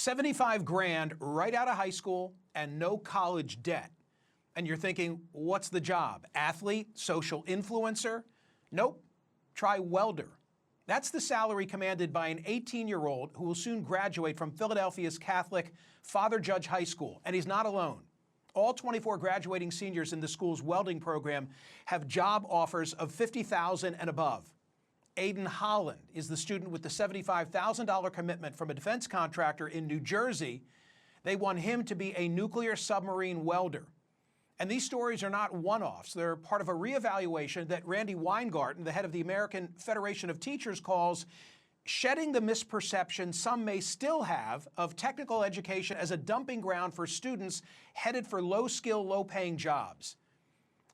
75 grand right out of high school and no college debt. And you're thinking, what's the job? Athlete? Social influencer? Nope. Try welder. That's the salary commanded by an 18-year-old who will soon graduate from Philadelphia's Catholic Father Judge High School. And he's not alone. All 24 graduating seniors in the school's welding program have job offers of $50,000 and above. Aiden Holland is the student with the $75,000 commitment from a defense contractor in New Jersey. They want him to be a nuclear submarine welder. And these stories are not one-offs. They're part of a reevaluation that Randy Weingarten, the head of the American Federation of Teachers, calls shedding the misperception some may still have of technical education as a dumping ground for students headed for low-skill, low-paying jobs.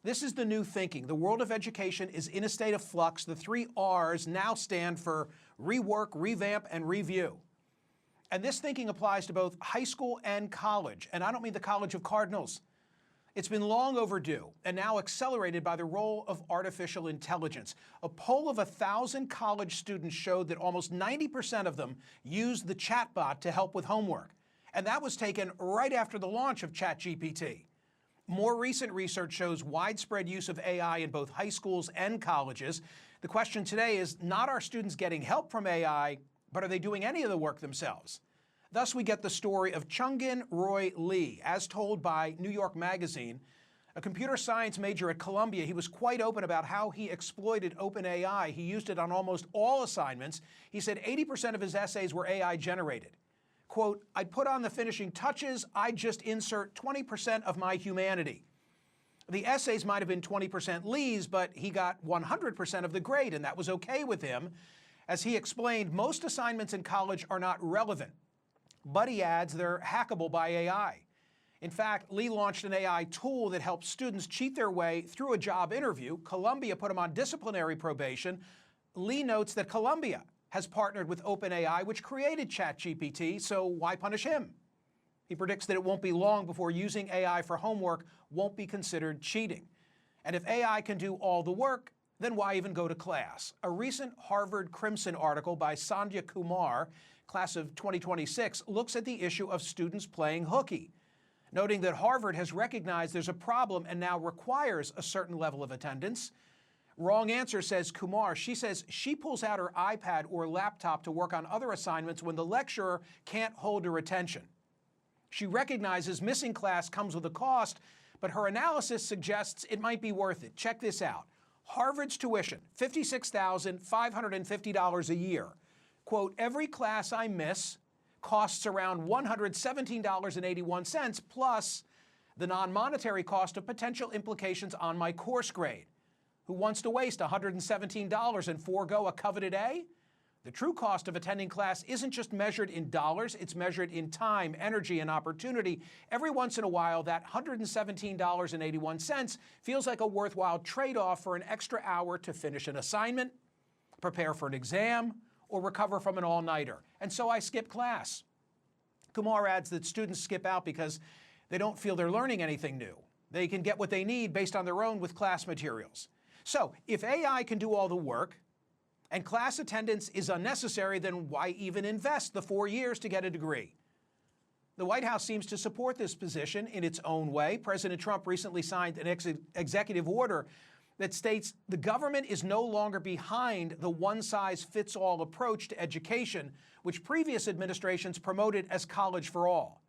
This is the new thinking. The world of education is in a state of flux. The 3 R's now stand for rework, revamp, and review. And this thinking applies to both high school and college. And I don't mean the College of Cardinals. It's been long overdue and now accelerated by the role of artificial intelligence. A poll of 1,000 college students showed that almost 90% of them used the chatbot to help with homework. And that was taken right after the launch of ChatGPT. More recent research shows widespread use of AI in both high schools and colleges. The question today is not are students getting help from AI, but are they doing any of the work themselves? Thus, we get the story of Chungin Roy Lee, as told by New York Magazine. A computer science major at Columbia, he was quite open about how he exploited OpenAI. He used it on almost all assignments. He said 80% of his essays were AI generated. Quote, I'd put on the finishing touches, I'd just insert 20% of my humanity. The essays might have been 20% Lee's, but he got 100% of the grade, and that was okay with him. As he explained, most assignments in college are not relevant. But he adds they're hackable by AI. In fact, Lee launched an AI tool that helps students cheat their way through a job interview. Columbia put him on disciplinary probation. Lee notes that Columbia has partnered with OpenAI, which created ChatGPT, so why punish him? He predicts that it won't be long before using AI for homework won't be considered cheating. And if AI can do all the work, then why even go to class? A recent Harvard Crimson article by Sandhya Kumar, class of 2026, looks at the issue of students playing hooky, noting that Harvard has recognized there's a problem and now requires a certain level of attendance. Wrong answer, says Kumar. She says she pulls out her iPad or laptop to work on other assignments when the lecturer can't hold her attention. She recognizes missing class comes with a cost, but her analysis suggests it might be worth it. Check this out. Harvard's tuition, $56,550 a year. Quote, every class I miss costs around $117.81 plus the non-monetary cost of potential implications on my course grade. Who wants to waste $117 and forego a coveted A? The true cost of attending class isn't just measured in dollars, it's measured in time, energy, and opportunity. Every once in a while, that $117.81 feels like a worthwhile trade-off for an extra hour to finish an assignment, prepare for an exam, or recover from an all-nighter. And so I skip class. Kumar adds that students skip out because they don't feel they're learning anything new. They can get what they need based on their own with class materials. So if AI can do all the work and class attendance is unnecessary, then why even invest the 4 years to get a degree? The White House seems to support this position in its own way. President Trump recently signed an executive order that states the government is no longer behind the one-size-fits-all approach to education, which previous administrations promoted as college for all.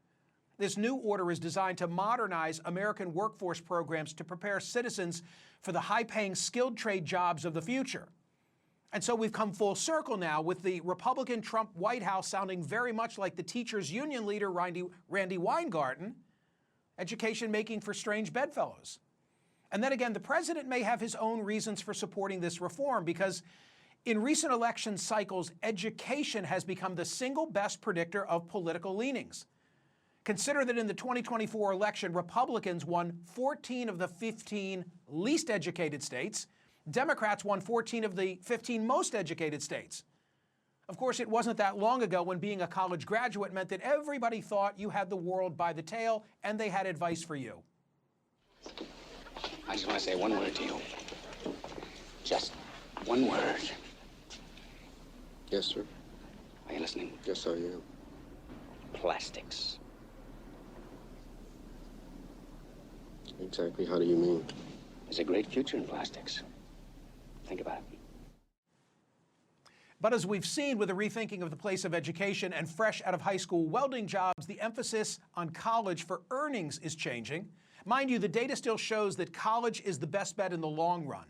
This new order is designed to modernize American workforce programs to prepare citizens for the high-paying skilled trade jobs of the future. And so we've come full circle now with the Republican Trump White House sounding very much like the teachers' union leader, Randy Weingarten, education making for strange bedfellows. And then again, the president may have his own reasons for supporting this reform because in recent election cycles, education has become the single best predictor of political leanings. Consider that in the 2024 election, Republicans won 14 of the 15 least educated states. Democrats won 14 of the 15 most educated states. Of course, it wasn't that long ago when being a college graduate meant that everybody thought you had the world by the tail and they had advice for you. I just want to say one word to you. Just one word. Yes, sir. Are you listening? Yes, I am. plastics. Exactly how do you mean? There's a great future in plastics. Think about it. But as we've seen with the rethinking of the place of education and fresh out of high school welding jobs, the emphasis on college for earnings is changing. Mind you, the data still shows that college is the best bet in the long run.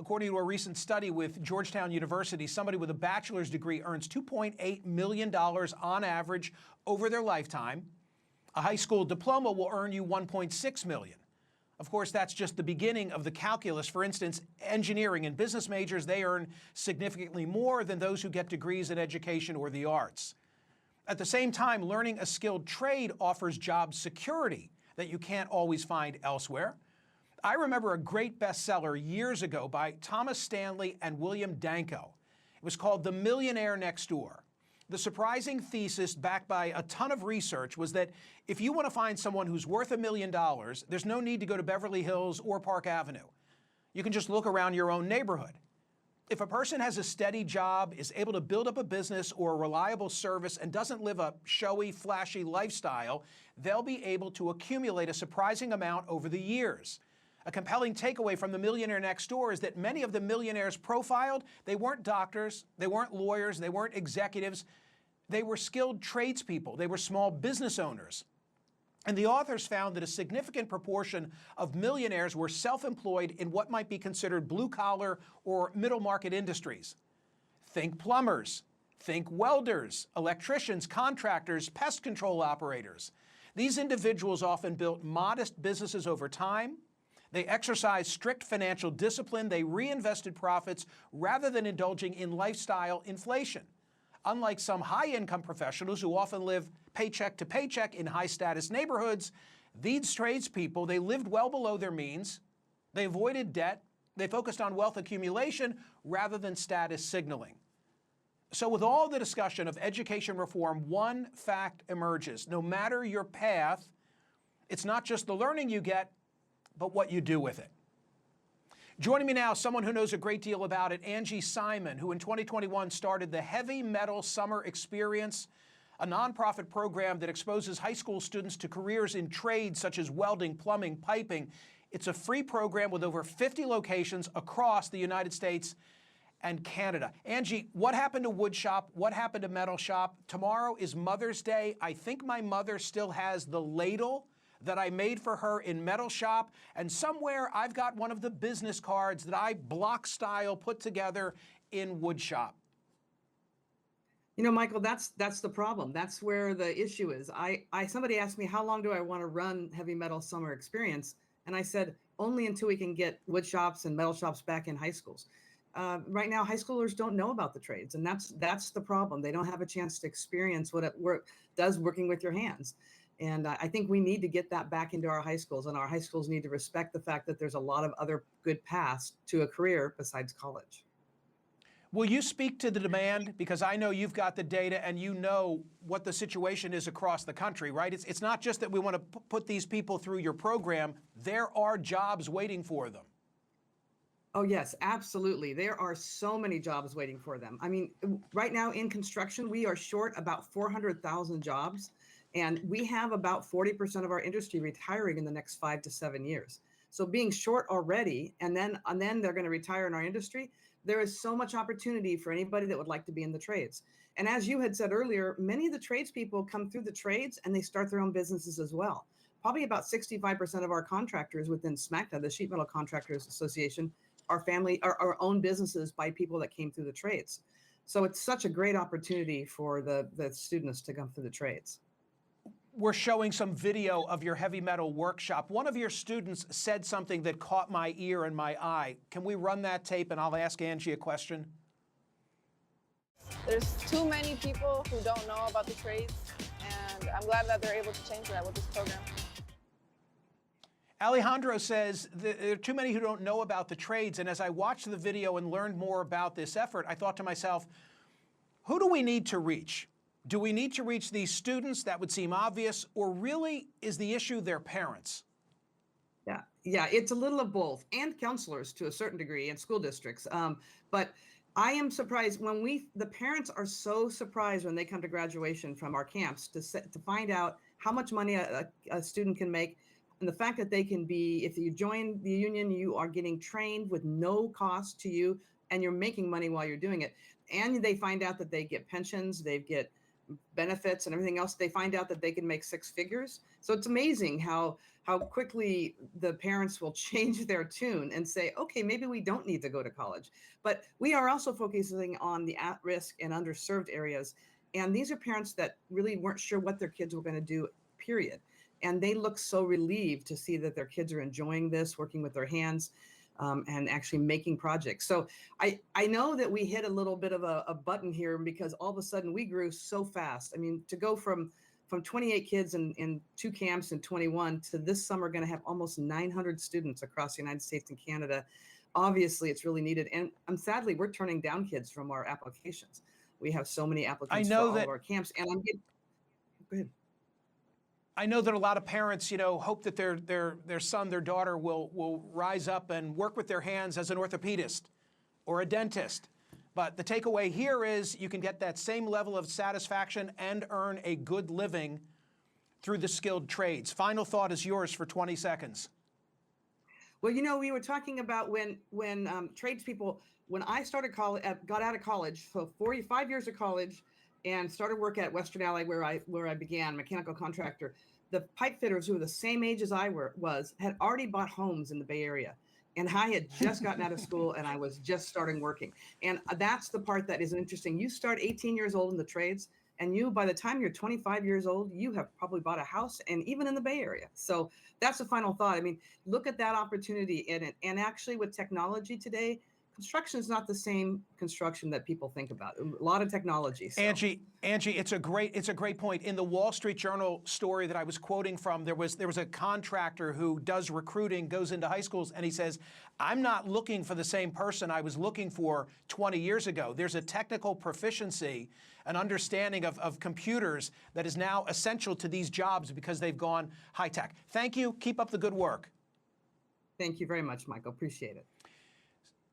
According to a recent study with Georgetown University, somebody with a bachelor's degree earns $2.8 million on average over their lifetime. A high school diploma will earn you $1.6 million. Of course, that's just the beginning of the calculus. For instance, engineering and business majors, they earn significantly more than those who get degrees in education or the arts. At the same time, learning a skilled trade offers job security that you can't always find elsewhere. I remember a great bestseller years ago by Thomas Stanley and William Danko. It was called The Millionaire Next Door. The surprising thesis, backed by a ton of research, was that if you want to find someone who's worth $1 million, there's no need to go to Beverly Hills or Park Avenue. You can just look around your own neighborhood. If a person has a steady job, is able to build up a business or a reliable service, and doesn't live a showy, flashy lifestyle, they'll be able to accumulate a surprising amount over the years. A compelling takeaway from The Millionaire Next Door is that many of the millionaires profiled, they weren't doctors, they weren't lawyers, they weren't executives. They were skilled tradespeople. They were small business owners. And the authors found that a significant proportion of millionaires were self-employed in what might be considered blue-collar or middle-market industries. Think plumbers, think welders, electricians, contractors, pest control operators. These individuals often built modest businesses over time. They exercised strict financial discipline. They reinvested profits rather than indulging in lifestyle inflation. Unlike some high-income professionals who often live paycheck to paycheck in high-status neighborhoods, these tradespeople, they lived well below their means. They avoided debt. They focused on wealth accumulation rather than status signaling. So with all the discussion of education reform, one fact emerges. No matter your path, it's not just the learning you get, but what you do with it. Joining me now, someone who knows a great deal about it, Angie Simon, who in 2021 started the Heavy Metal Summer Experience, a nonprofit program that exposes high school students to careers in trades such as welding, plumbing, piping. It's a free program with over 50 locations across the United States and Canada. Angie, what happened to wood shop? What happened to metal shop? Tomorrow is Mother's Day. I think my mother still has the ladle that I made for her in metal shop, and somewhere I've got one of the business cards that I block style put together in wood shop. You know, Michael, that's the problem. That's where the issue is. Somebody asked me, how long do I want to run Heavy Metal Summer Experience? And I said, only until we can get wood shops and metal shops back in high schools. Right now, high schoolers don't know about the trades, and that's the problem. They don't have a chance to experience what it does working with your hands. And I think we need to get that back into our high schools, and our high schools need to respect the fact that there's a lot of other good paths to a career besides college. Will you speak to the demand? Because I know you've got the data and you know what the situation is across the country, right? It's not just that we want to put these people through your program. There are jobs waiting for them. Oh, yes, absolutely. There are so many jobs waiting for them. I mean, right now in construction, we are short about 400,000 jobs. And we have about 40% of our industry retiring in the next 5 to 7 years. So being short already, and then they're going to retire in our industry, there is so much opportunity for anybody that would like to be in the trades. And as you had said earlier, many of the tradespeople come through the trades and they start their own businesses as well. Probably about 65% of our contractors within SMACTA, the Sheet Metal Contractors Association, are own businesses by people that came through the trades. So it's such a great opportunity for the students to come through the trades. We're showing some video of your heavy metal workshop. One of your students said something that caught my ear and my eye. Can we run that tape and I'll ask Angie a question? There's too many people who don't know about the trades, and I'm glad that they're able to change that with this program. Alejandro says there are too many who don't know about the trades, and as I watched the video and learned more about this effort, I thought to myself, who do we need to reach? Do we need to reach these students? That would seem obvious. Or really, is the issue their parents? Yeah, it's a little of both, and counselors to a certain degree, and school districts. But I am surprised when the parents are so surprised when they come to graduation from our camps to find out how much money a student can make. And the fact that they can be, if you join the union, you are getting trained with no cost to you and you're making money while you're doing it. And they find out that they get pensions, they get benefits and everything else. They find out that they can make six figures. So it's amazing how quickly the parents will change their tune and say, okay, maybe we don't need to go to college. But we are also focusing on the at-risk and underserved areas. And these are parents that really weren't sure what their kids were going to do, period. And they look so relieved to see that their kids are enjoying this, working with their hands, and actually making projects. So I know that we hit a little bit of a button here because all of a sudden we grew so fast. I mean, to go from 28 kids in 2 camps in 21 to this summer going to have almost 900 students across the United States and Canada. Obviously, it's really needed. And sadly, we're turning down kids from our applications. We have so many applicants for all of our camps. And go ahead. I know that a lot of parents, hope that their son, their daughter will rise up and work with their hands as an orthopedist or a dentist. But the takeaway here is you can get that same level of satisfaction and earn a good living through the skilled trades. Final thought is yours for 20 seconds. Well, we were talking about when tradespeople, when I started college, got out of college, so 45 years of college, and started work at Western Alley where I began, mechanical contractor. The pipe fitters who were the same age as I was had already bought homes in the Bay Area. And I had just gotten out of school and I was just starting working. And that's the part that is interesting. You start 18 years old in the trades, and by the time you're 25 years old, you have probably bought a house, and even in the Bay Area. So that's the final thought. I mean, look at that opportunity in it. And actually with technology today, construction is not the same construction that people think about. A lot of technology. So. Angie, it's a great point. In the Wall Street Journal story that I was quoting from, there was a contractor who does recruiting, goes into high schools, and he says, I'm not looking for the same person I was looking for 20 years ago. There's a technical proficiency, an understanding of computers that is now essential to these jobs because they've gone high tech. Thank you. Keep up the good work. Thank you very much, Michael. Appreciate it.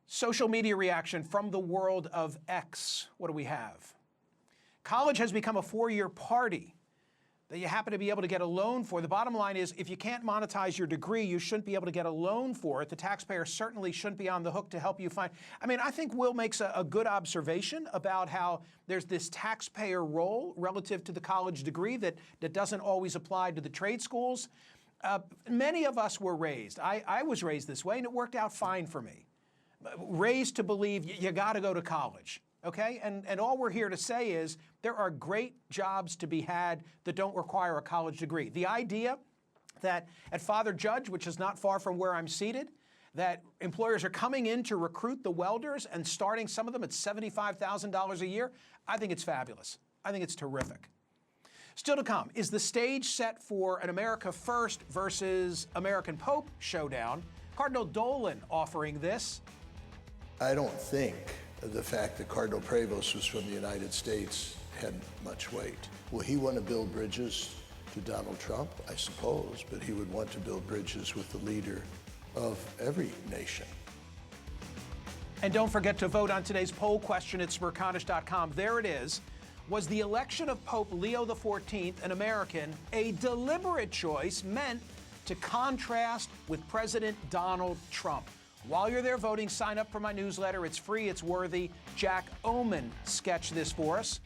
Social media reaction from the world of X. What do we have? College has become a 4-year party that you happen to be able to get a loan for. The bottom line is, if you can't monetize your degree, you shouldn't be able to get a loan for it. The taxpayer certainly shouldn't be on the hook to help you find. I think Will makes a good observation about how there's this taxpayer role relative to the college degree that doesn't always apply to the trade schools. Many of us were raised. I was raised this way, and it worked out fine for me. Raised to believe you got to go to college, okay? And all we're here to say is there are great jobs to be had that don't require a college degree. The idea that at Father Judge, which is not far from where I'm seated, that employers are coming in to recruit the welders and starting some of them at $75,000 a year, I think it's fabulous. I think it's terrific. Still to come, is the stage set for an America First versus American Pope showdown? Cardinal Dolan offering this. I don't think the fact that Cardinal Prevost was from the United States had much weight. Will he want to build bridges to Donald Trump? I suppose, but he would want to build bridges with the leader of every nation. And don't forget to vote on today's poll question at smerconish.com. There it is. Was the election of Pope Leo XIV, an American, a deliberate choice meant to contrast with President Donald Trump? While you're there voting, sign up for my newsletter. It's free, it's worthy. Jack Oman sketched this for us.